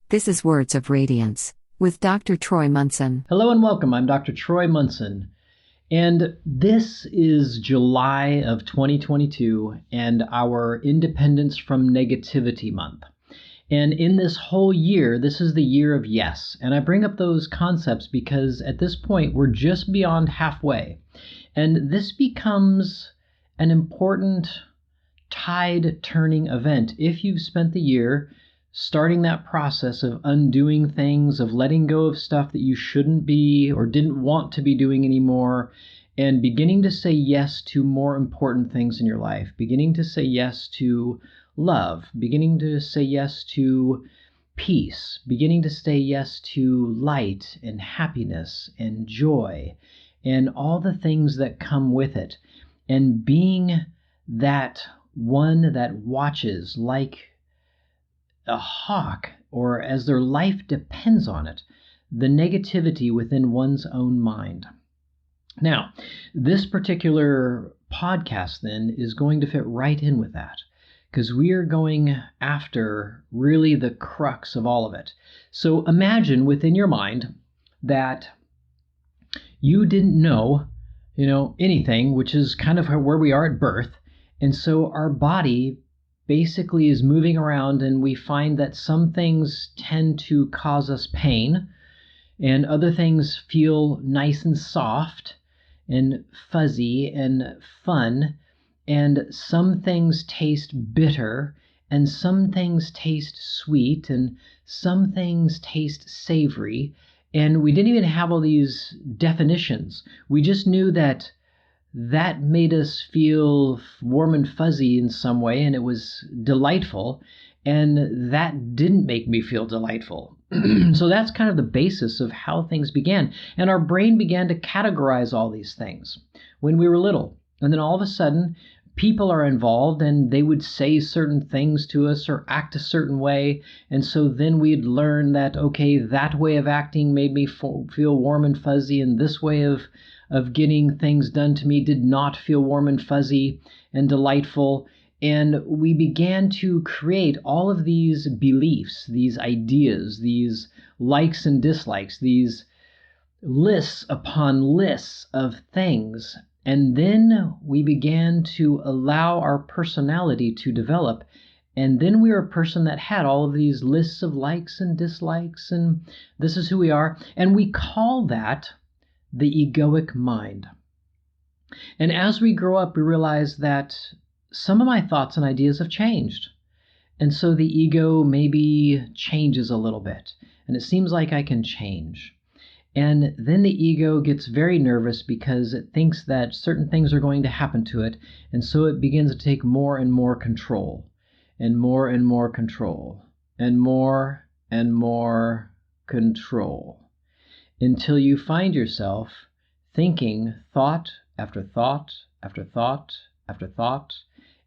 This is Words of Radiance with Dr. Troy Munson. Hello and welcome. I'm Dr. Troy Munson, and this is July of 2022 and our Independence from Negativity Month. And in this whole year, this is the year of yes. And I bring up those concepts because at this point, we're just beyond halfway. And this becomes an important tide-turning event if you've spent the year starting that process of undoing things, of letting go of stuff that you shouldn't be or didn't want to be doing anymore, and beginning to say yes to more important things in your life, beginning to say yes to love, beginning to say yes to peace, beginning to say yes to light and happiness and joy and all the things that come with it, and being that one that watches like a hawk, or as their life depends on it, the negativity within one's own mind. Now, this particular podcast then is going to fit right in with that, because we are going after really the crux of all of it. So imagine within your mind that you didn't know, anything, which is kind of where we are at birth. And so our body basically is moving around, and we find that some things tend to cause us pain and other things feel nice and soft and fuzzy and fun, and some things taste bitter and some things taste sweet and some things taste savory. And we didn't even have all these definitions. We just knew that made us feel warm and fuzzy in some way, and it was delightful, and that didn't make me feel delightful. So that's kind of the basis of how things began. And our brain began to categorize all these things when we were little. And then all of a sudden, people are involved, and they would say certain things to us or act a certain way. And so then we'd learn that, okay, that way of acting made me feel warm and fuzzy, and this way of getting things done to me did not feel warm and fuzzy and delightful. And we began to create all of these beliefs, these ideas, these likes and dislikes, these lists upon lists of things. And then we began to allow our personality to develop. And then we were a person that had all of these lists of likes and dislikes, and this is who we are. And we call that the egoic mind. And as we grow up, we realize that some of my thoughts and ideas have changed. And so the ego maybe changes a little bit, and it seems like I can change. And then the ego gets very nervous because it thinks that certain things are going to happen to it, and so it begins to take more and more control, and more control, and more control, until you find yourself thinking thought after thought after thought after thought,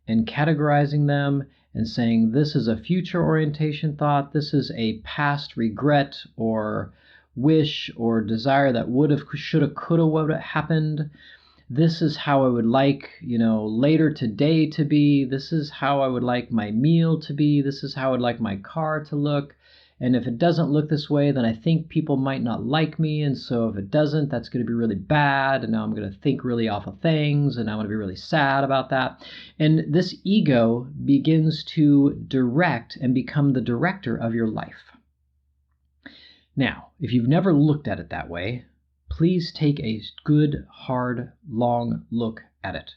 and categorizing them and saying, this is a future orientation thought, this is a past regret or wish or desire that would have, should have, could have, would have happened. This is how I would like, later today to be. This is how I would like my meal to be. This is how I would like my car to look. And if it doesn't look this way, then I think people might not like me. And so if it doesn't, that's going to be really bad. And now I'm going to think really awful things. And I'm going to be really sad about that. And this ego begins to direct and become the director of your life. Now, if you've never looked at it that way, please take a good, hard, long look at it.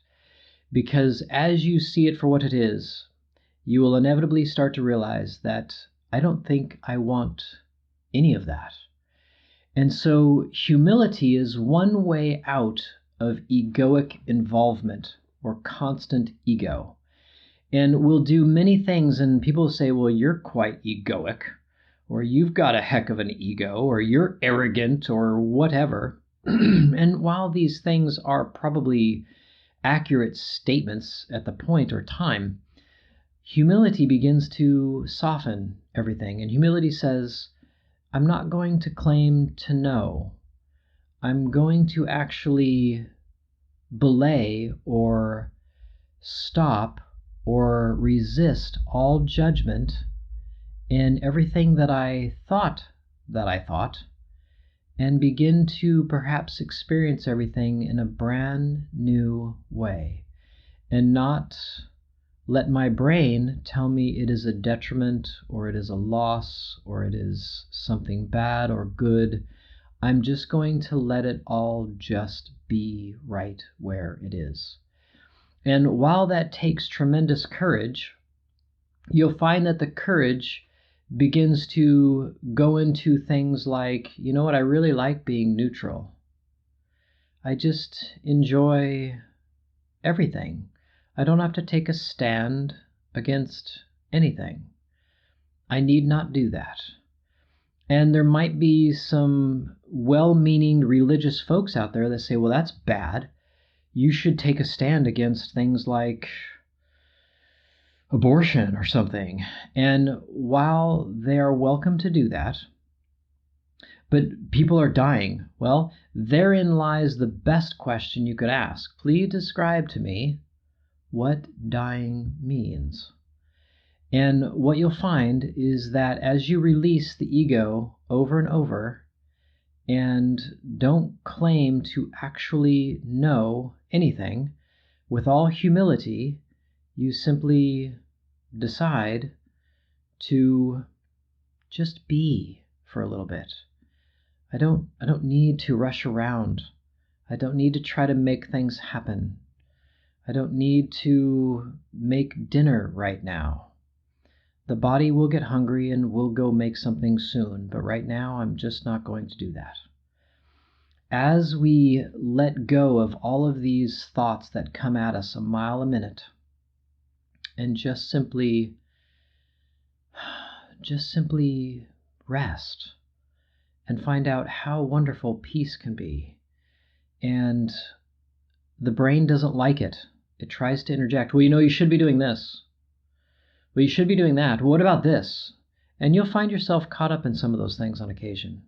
Because as you see it for what it is, you will inevitably start to realize that I don't think I want any of that. And so humility is one way out of egoic involvement or constant ego. And we'll do many things, and people say, well, you're quite egoic, or you've got a heck of an ego, or you're arrogant, or whatever. And while these things are probably accurate statements at the point or time, humility begins to soften everything. And humility says, I'm not going to claim to know. I'm going to actually belay or stop or resist all judgment in everything that I thought, and begin to perhaps experience everything in a brand new way, and not let my brain tell me it is a detriment or it is a loss or it is something bad or good. I'm just going to let it all just be right where it is. And while that takes tremendous courage, you'll find that the courage begins to go into things like, you know what, I really like being neutral. I just enjoy everything. I don't have to take a stand against anything. I need not do that. And there might be some well-meaning religious folks out there that say, well, that's bad. You should take a stand against things like abortion or something. And while they are welcome to do that, but people are dying, well, therein lies the best question you could ask. Please describe to me what dying means. And what you'll find is that as you release the ego over and over and don't claim to actually know anything, with all humility, you simply decide to just be for a little bit. I don't need to rush around. I don't need to try to make things happen. I don't need to make dinner right now. The body will get hungry and will go make something soon, but right now I'm just not going to do that. As we let go of all of these thoughts that come at us a mile a minute and just simply rest and find out how wonderful peace can be. And the brain doesn't like it. It tries to interject. Well, you should be doing this. Well, you should be doing that. Well, what about this? And you'll find yourself caught up in some of those things on occasion.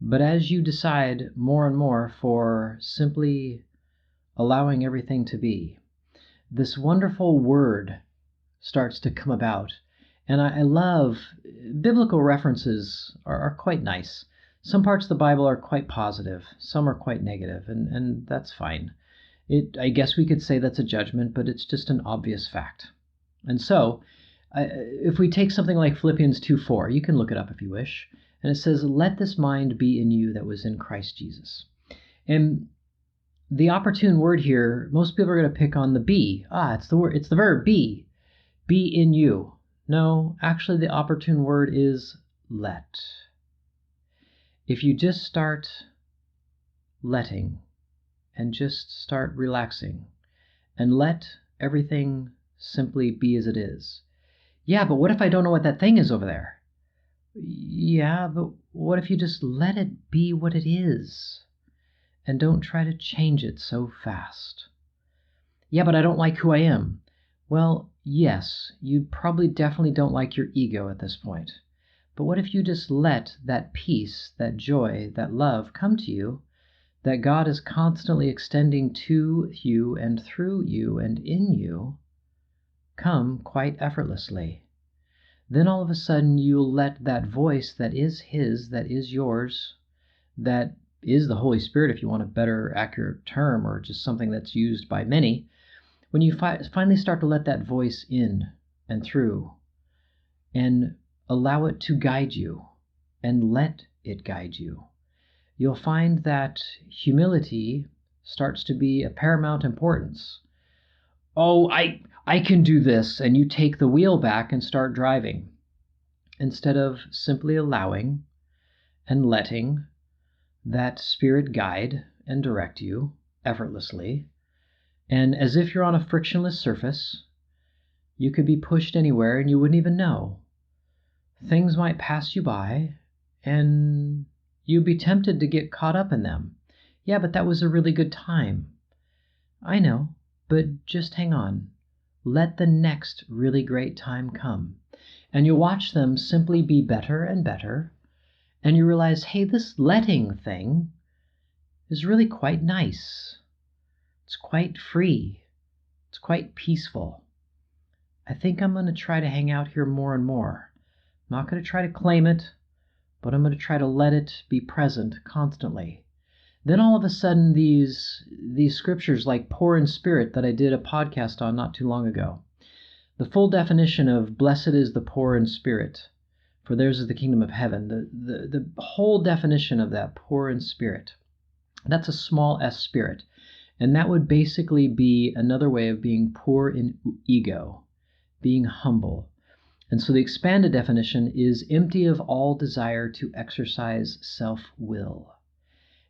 But as you decide more and more for simply allowing everything to be, this wonderful word starts to come about. And I love biblical references are quite nice. Some parts of the Bible are quite positive. Some are quite negative, and that's fine. I guess we could say that's a judgment, but it's just an obvious fact. And so, if we take something like Philippians 2:4, you can look it up if you wish, and it says, let this mind be in you that was in Christ Jesus. And the opportune word here, most people are going to pick on the be. It's the verb be in you. No, actually the opportune word is let. If you just start letting and just start relaxing and let everything simply be as it is. Yeah, but what if I don't know what that thing is over there? Yeah, but what if you just let it be what it is and don't try to change it so fast? Yeah, but I don't like who I am. Well, yes, you probably definitely don't like your ego at this point. But what if you just let that peace, that joy, that love come to you, that God is constantly extending to you and through you and in you, come quite effortlessly? Then all of a sudden you'll let that voice that is His, that is yours, that is the Holy Spirit if you want a better accurate term, or just something that's used by many, when you finally start to let that voice in and through and allow it to guide you and let it guide you, you'll find that humility starts to be a paramount importance. Oh, I can do this, and you take the wheel back and start driving, instead of simply allowing and letting that Spirit guide and direct you effortlessly. And as if you're on a frictionless surface, you could be pushed anywhere and you wouldn't even know. Things might pass you by, and you'd be tempted to get caught up in them. Yeah, but that was a really good time. I know, but just hang on. Let the next really great time come. And you watch them simply be better and better, and you realize, hey, this letting thing is really quite nice. It's quite free. It's quite peaceful. I think I'm going to try to hang out here more and more. I'm not going to try to claim it, but I'm going to try to let it be present constantly. Then all of a sudden, these scriptures like poor in spirit that I did a podcast on not too long ago, the full definition of blessed is the poor in spirit, for theirs is the kingdom of heaven, the whole definition of that poor in spirit, that's a small s spirit. And that would basically be another way of being poor in ego, being humble. And so the expanded definition is empty of all desire to exercise self-will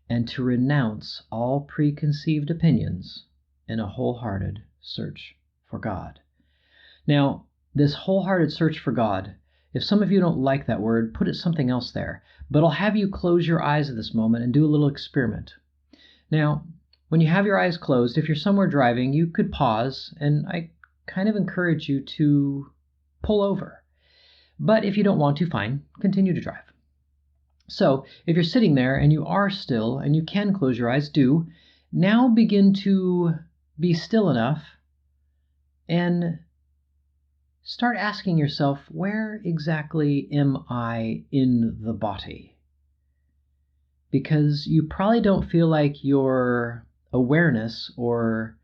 and to renounce all preconceived opinions in a wholehearted search for God. Now, this wholehearted search for God, if some of you don't like that word, put it something else there. But I'll have you close your eyes at this moment and do a little experiment. Now, when you have your eyes closed, if you're somewhere driving, you could pause, and I kind of encourage you to pull over. But if you don't want to, fine, continue to drive. So if you're sitting there and you are still and you can close your eyes, do. Now begin to be still enough and start asking yourself, where exactly am I in the body? Because you probably don't feel like your awareness or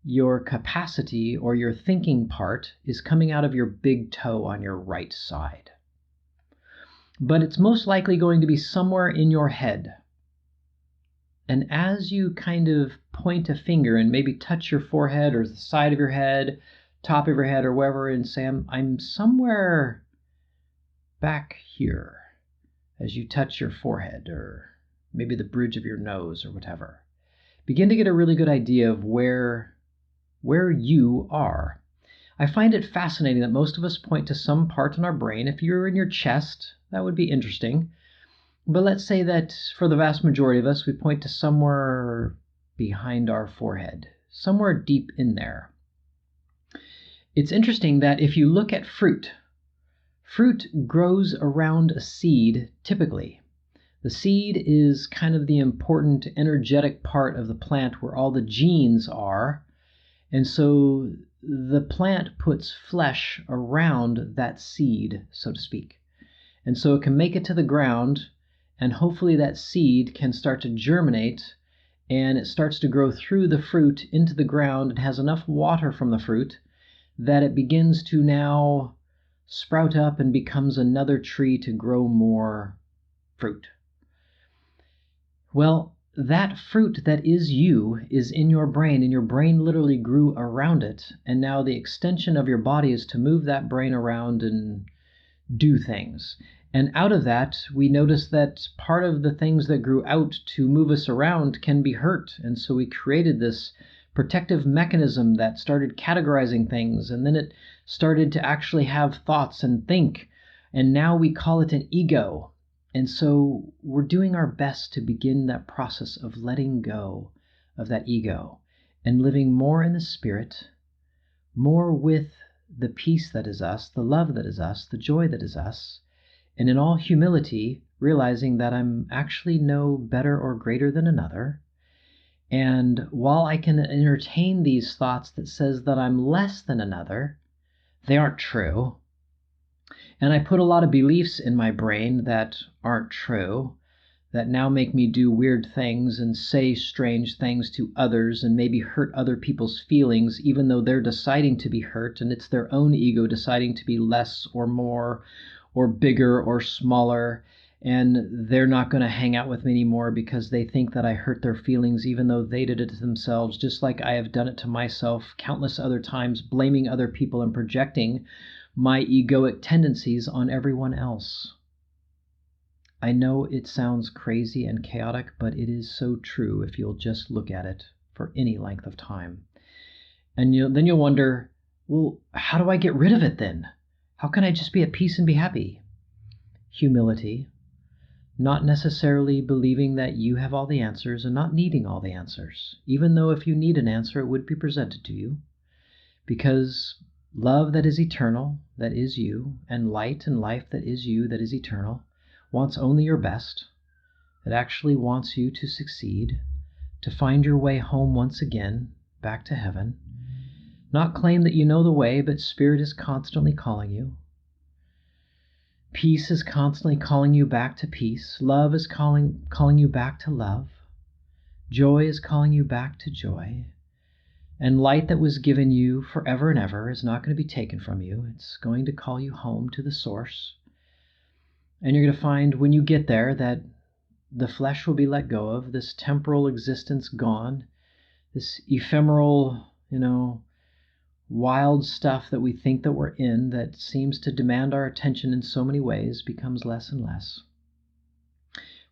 your capacity or your thinking part is coming out of your big toe on your right side. But it's most likely going to be somewhere in your head. And as you kind of point a finger and maybe touch your forehead or the side of your head, top of your head or wherever, and say, I'm somewhere back here, as you touch your forehead or maybe the bridge of your nose or whatever, begin to get a really good idea of where you are. I find it fascinating that most of us point to some part in our brain. If you're in your chest, that would be interesting. But let's say that for the vast majority of us, we point to somewhere behind our forehead, somewhere deep in there. It's interesting that if you look at fruit grows around a seed typically. The seed is kind of the important energetic part of the plant where all the genes are. And so the plant puts flesh around that seed, so to speak. And so it can make it to the ground, and hopefully that seed can start to germinate, and it starts to grow through the fruit into the ground and has enough water from the fruit that it begins to now sprout up and becomes another tree to grow more fruit. Well, that fruit that is you is in your brain, and your brain literally grew around it. And now the extension of your body is to move that brain around and do things. And out of that, we notice that part of the things that grew out to move us around can be hurt. And so we created this protective mechanism that started categorizing things, and then it started to actually have thoughts and think. And now we call it an ego. And so we're doing our best to begin that process of letting go of that ego and living more in the spirit, more with the peace that is us, the love that is us, the joy that is us, and in all humility, realizing that I'm actually no better or greater than another. And while I can entertain these thoughts that says that I'm less than another, they aren't true. And I put a lot of beliefs in my brain that aren't true, that now make me do weird things and say strange things to others and maybe hurt other people's feelings, even though they're deciding to be hurt, and it's their own ego deciding to be less or more or bigger or smaller, and they're not going to hang out with me anymore because they think that I hurt their feelings, even though they did it to themselves, just like I have done it to myself countless other times, blaming other people and projecting my egoic tendencies on everyone else. I know it sounds crazy and chaotic, but it is so true if you'll just look at it for any length of time. And then you'll wonder, well, how do I get rid of it then? How can I just be at peace and be happy? Humility, not necessarily believing that you have all the answers and not needing all the answers, even though if you need an answer, it would be presented to you. Because love that is eternal, that is you, and light and life that is you, that is eternal, wants only your best. It actually wants you to succeed, to find your way home once again, back to heaven. Not claim that you know the way, but Spirit is constantly calling you. Peace is constantly calling you back to peace. Love is calling you back to love. Joy is calling you back to joy. And light that was given you forever and ever is not going to be taken from you. It's going to call you home to the source. And you're going to find when you get there that the flesh will be let go of, this temporal existence gone, this ephemeral, wild stuff that we think that we're in that seems to demand our attention in so many ways becomes less and less.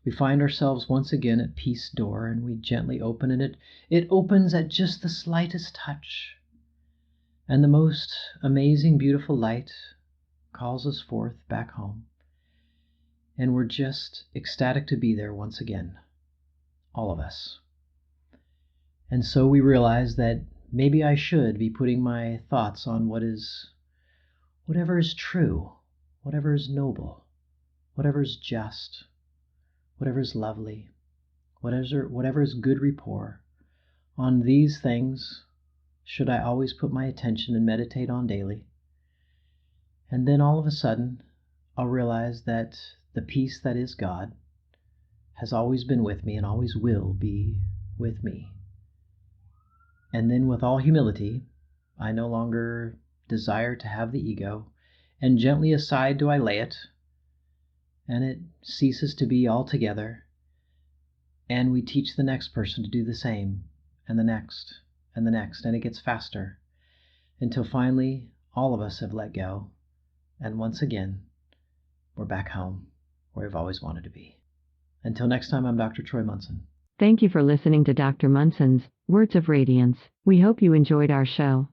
We find ourselves once again at peace door, and we gently open, and it opens at just the slightest touch. And the most amazing, beautiful light calls us forth back home. And we're just ecstatic to be there once again, all of us. And so we realize that maybe I should be putting my thoughts on whatever is true, whatever is noble, whatever is just, whatever is lovely, whatever is good rapport. On these things should I always put my attention and meditate on daily. And then all of a sudden, I'll realize that the peace that is God has always been with me and always will be with me. And then with all humility, I no longer desire to have the ego, and gently aside do I lay it, and it ceases to be altogether. And we teach the next person to do the same, and the next, and the next, and it gets faster, until finally all of us have let go, and once again, we're back home, where we've always wanted to be. Until next time, I'm Dr. Troy Munson. Thank you for listening to Dr. Munson's Words of Radiance. We hope you enjoyed our show.